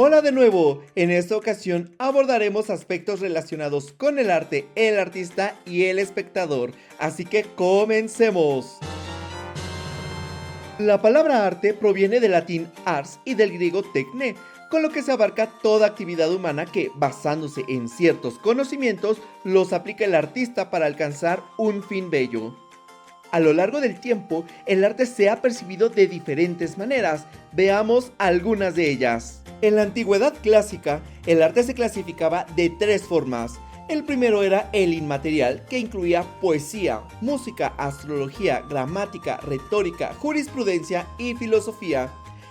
Hola de nuevo, en esta ocasión abordaremos aspectos relacionados con el arte, el artista y el espectador, así que comencemos. La palabra arte proviene del latín ars y del griego techne, con lo que se abarca toda actividad humana que, basándose en ciertos conocimientos, los aplica el artista para alcanzar un fin bello. A lo largo del tiempo, el arte se ha percibido de diferentes maneras. Veamos algunas de ellas. En la antigüedad clásica, el arte se clasificaba de tres formas. El primero era el inmaterial, que incluía poesía, música, astrología, gramática, retórica, jurisprudencia y filosofía.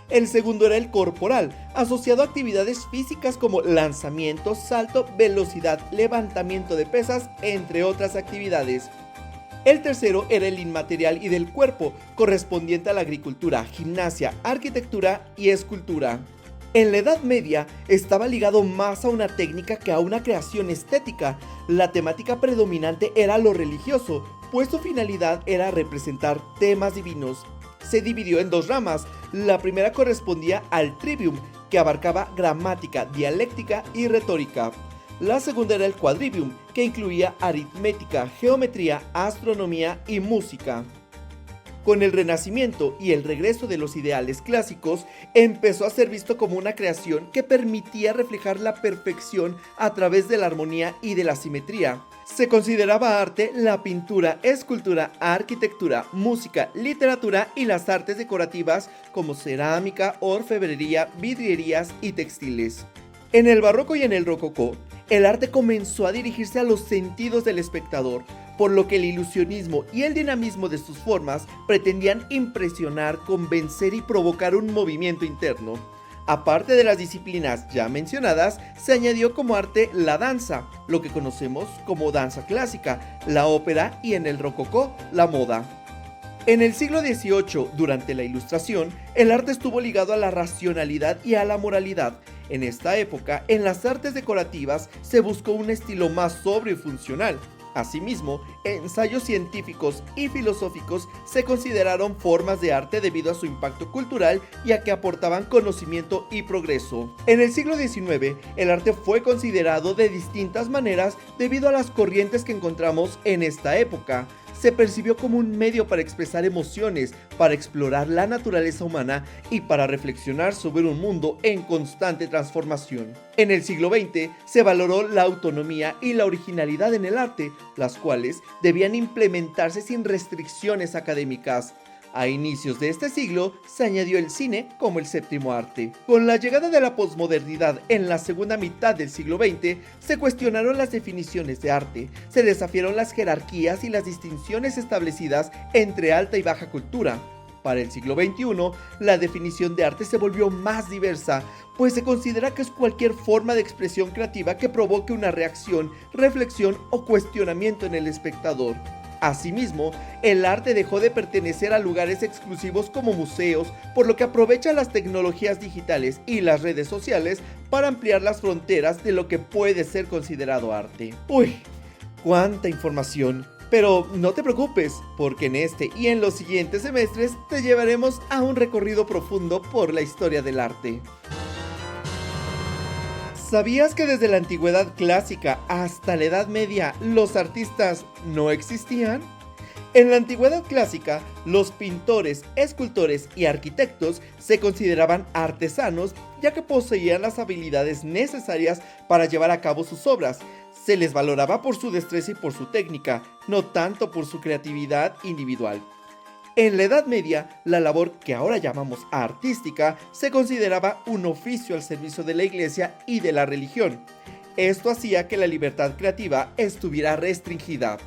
El segundo era el corporal, asociado a actividades físicas como lanzamiento, salto, velocidad, levantamiento de pesas, entre otras actividades. El tercero era el inmaterial y del cuerpo, correspondiente a la agricultura, gimnasia, arquitectura y escultura. En la Edad Media estaba ligado más a una técnica que a una creación estética. La temática predominante era lo religioso, pues su finalidad era representar temas divinos. Se dividió en dos ramas. La primera correspondía al trivium, que abarcaba gramática, dialéctica y retórica. La segunda era el quadrivium, que incluía aritmética, geometría, astronomía y música. Con el Renacimiento y el regreso de los ideales clásicos, empezó a ser visto como una creación que permitía reflejar la perfección a través de la armonía y de la simetría. Se consideraba arte la pintura, escultura, arquitectura, música, literatura y las artes decorativas como cerámica, orfebrería, vidrierías y textiles. En el barroco y en el rococó, el arte comenzó a dirigirse a los sentidos del espectador, por lo que el ilusionismo y el dinamismo de sus formas pretendían impresionar, convencer y provocar un movimiento interno. Aparte de las disciplinas ya mencionadas, se añadió como arte la danza, lo que conocemos como danza clásica, la ópera y en el rococó, la moda. En el siglo XVIII, durante la Ilustración, el arte estuvo ligado a la racionalidad y a la moralidad. En esta época, en las artes decorativas se buscó un estilo más sobrio y funcional. Asimismo, ensayos científicos y filosóficos se consideraron formas de arte debido a su impacto cultural y a que aportaban conocimiento y progreso. En el siglo XIX, el arte fue considerado de distintas maneras debido a las corrientes que encontramos en esta época. Se percibió como un medio para expresar emociones, para explorar la naturaleza humana y para reflexionar sobre un mundo en constante transformación. En el siglo XX se valoró la autonomía y la originalidad en el arte, las cuales debían implementarse sin restricciones académicas. A inicios de este siglo se añadió el cine como el séptimo arte. Con la llegada de la posmodernidad en la segunda mitad del siglo XX, se cuestionaron las definiciones de arte, se desafiaron las jerarquías y las distinciones establecidas entre alta y baja cultura. Para el siglo XXI, la definición de arte se volvió más diversa, pues se considera que es cualquier forma de expresión creativa que provoque una reacción, reflexión o cuestionamiento en el espectador. Asimismo, el arte dejó de pertenecer a lugares exclusivos como museos, por lo que aprovecha las tecnologías digitales y las redes sociales para ampliar las fronteras de lo que puede ser considerado arte. ¡Uy! ¡Cuánta información! Pero no te preocupes, porque en este y en los siguientes semestres te llevaremos a un recorrido profundo por la historia del arte. ¿Sabías que desde la antigüedad clásica hasta la Edad Media los artistas no existían? En la antigüedad clásica, los pintores, escultores y arquitectos se consideraban artesanos, ya que poseían las habilidades necesarias para llevar a cabo sus obras. Se les valoraba por su destreza y por su técnica, no tanto por su creatividad individual. En la Edad Media, la labor que ahora llamamos artística se consideraba un oficio al servicio de la iglesia y de la religión. Esto hacía que la libertad creativa estuviera restringida.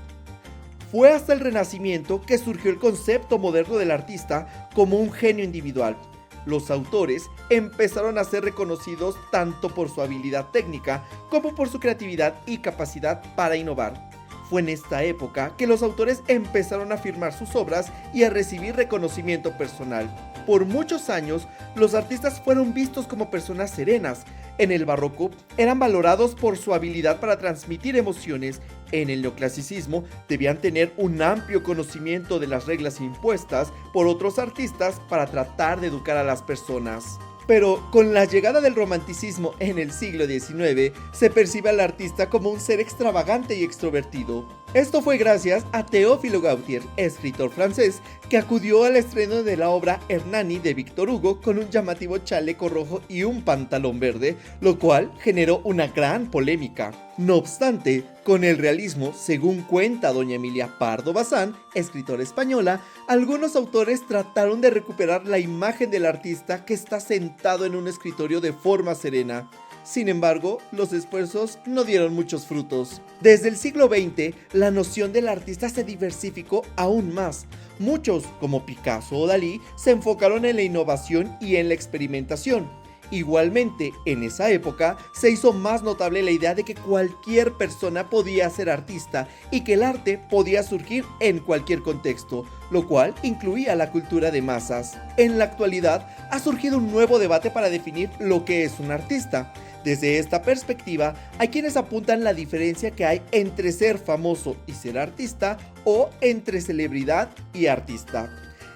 Fue hasta el Renacimiento que surgió el concepto moderno del artista como un genio individual. Los autores empezaron a ser reconocidos tanto por su habilidad técnica como por su creatividad y capacidad para innovar. Fue en esta época que los autores empezaron a firmar sus obras y a recibir reconocimiento personal. Por muchos años, los artistas fueron vistos como personas serenas. En el barroco, eran valorados por su habilidad para transmitir emociones. En el neoclasicismo, debían tener un amplio conocimiento de las reglas impuestas por otros artistas para tratar de educar a las personas. Pero con la llegada del romanticismo en el siglo XIX, se percibe al artista como un ser extravagante y extrovertido. Esto fue gracias a Théophile Gautier, escritor francés, que acudió al estreno de la obra Hernani de Victor Hugo con un llamativo chaleco rojo y un pantalón verde, lo cual generó una gran polémica. No obstante, con el realismo, según cuenta doña Emilia Pardo Bazán, escritora española, algunos autores trataron de recuperar la imagen del artista que está sentado en un escritorio de forma serena. Sin embargo, los esfuerzos no dieron muchos frutos. Desde el siglo XX, la noción del artista se diversificó aún más. Muchos, como Picasso o Dalí, se enfocaron en la innovación y en la experimentación. Igualmente, en esa época, se hizo más notable la idea de que cualquier persona podía ser artista y que el arte podía surgir en cualquier contexto, lo cual incluía la cultura de masas. En la actualidad, ha surgido un nuevo debate para definir lo que es un artista. Desde esta perspectiva, hay quienes apuntan la diferencia que hay entre ser famoso y ser artista o entre celebridad y artista.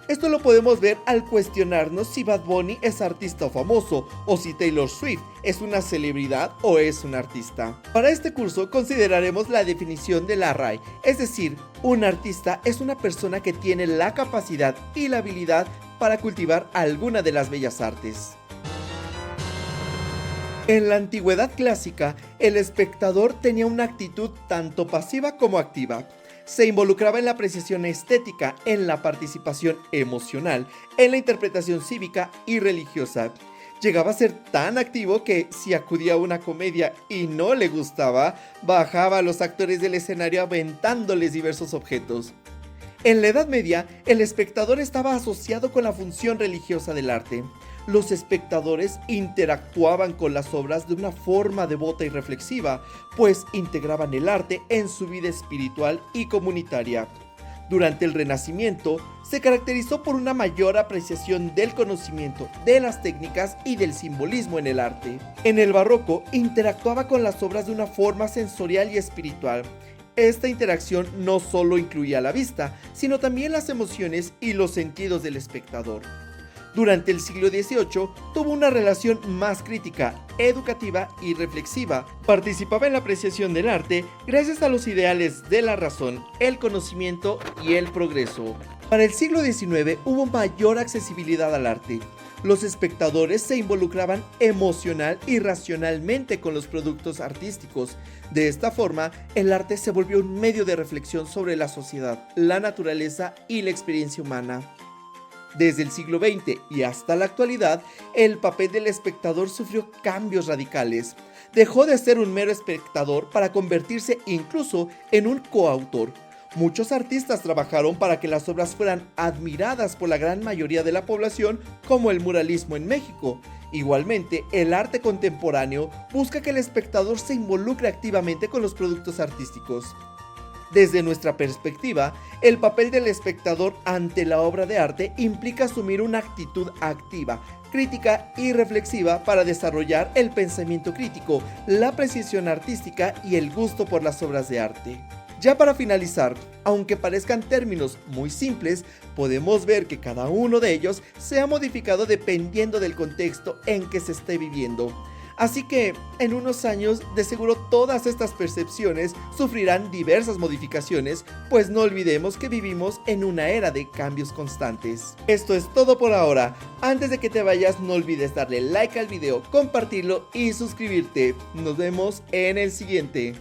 Esto lo podemos ver al cuestionarnos si Bad Bunny es artista o famoso, o si Taylor Swift es una celebridad o es un artista. Para este curso consideraremos la definición de la RAE, es decir, un artista es una persona que tiene la capacidad y la habilidad para cultivar alguna de las bellas artes. En la antigüedad clásica, el espectador tenía una actitud tanto pasiva como activa. Se involucraba en la apreciación estética, en la participación emocional, en la interpretación cívica y religiosa. Llegaba a ser tan activo que, si acudía a una comedia y no le gustaba, bajaba a los actores del escenario aventándoles diversos objetos. En la Edad Media, el espectador estaba asociado con la función religiosa del arte. Los espectadores interactuaban con las obras de una forma devota y reflexiva, pues integraban el arte en su vida espiritual y comunitaria. Durante el Renacimiento, se caracterizó por una mayor apreciación del conocimiento, de las técnicas y del simbolismo en el arte. En el Barroco, interactuaba con las obras de una forma sensorial y espiritual. Esta interacción no solo incluía la vista, sino también las emociones y los sentidos del espectador. Durante el siglo XVIII tuvo una relación más crítica, educativa y reflexiva. Participaba en la apreciación del arte gracias a los ideales de la razón, el conocimiento y el progreso. Para el siglo XIX hubo mayor accesibilidad al arte. Los espectadores se involucraban emocional y racionalmente con los productos artísticos. De esta forma, el arte se volvió un medio de reflexión sobre la sociedad, la naturaleza y la experiencia humana. Desde el siglo XX y hasta la actualidad, el papel del espectador sufrió cambios radicales. Dejó de ser un mero espectador para convertirse incluso en un coautor. Muchos artistas trabajaron para que las obras fueran admiradas por la gran mayoría de la población, como el muralismo en México. Igualmente, el arte contemporáneo busca que el espectador se involucre activamente con los productos artísticos. Desde nuestra perspectiva, el papel del espectador ante la obra de arte implica asumir una actitud activa, crítica y reflexiva para desarrollar el pensamiento crítico, la apreciación artística y el gusto por las obras de arte. Ya para finalizar, aunque parezcan términos muy simples, podemos ver que cada uno de ellos se ha modificado dependiendo del contexto en que se esté viviendo. Así que, en unos años, de seguro todas estas percepciones sufrirán diversas modificaciones, pues no olvidemos que vivimos en una era de cambios constantes. Esto es todo por ahora. Antes de que te vayas, no olvides darle like al video, compartirlo y suscribirte. Nos vemos en el siguiente.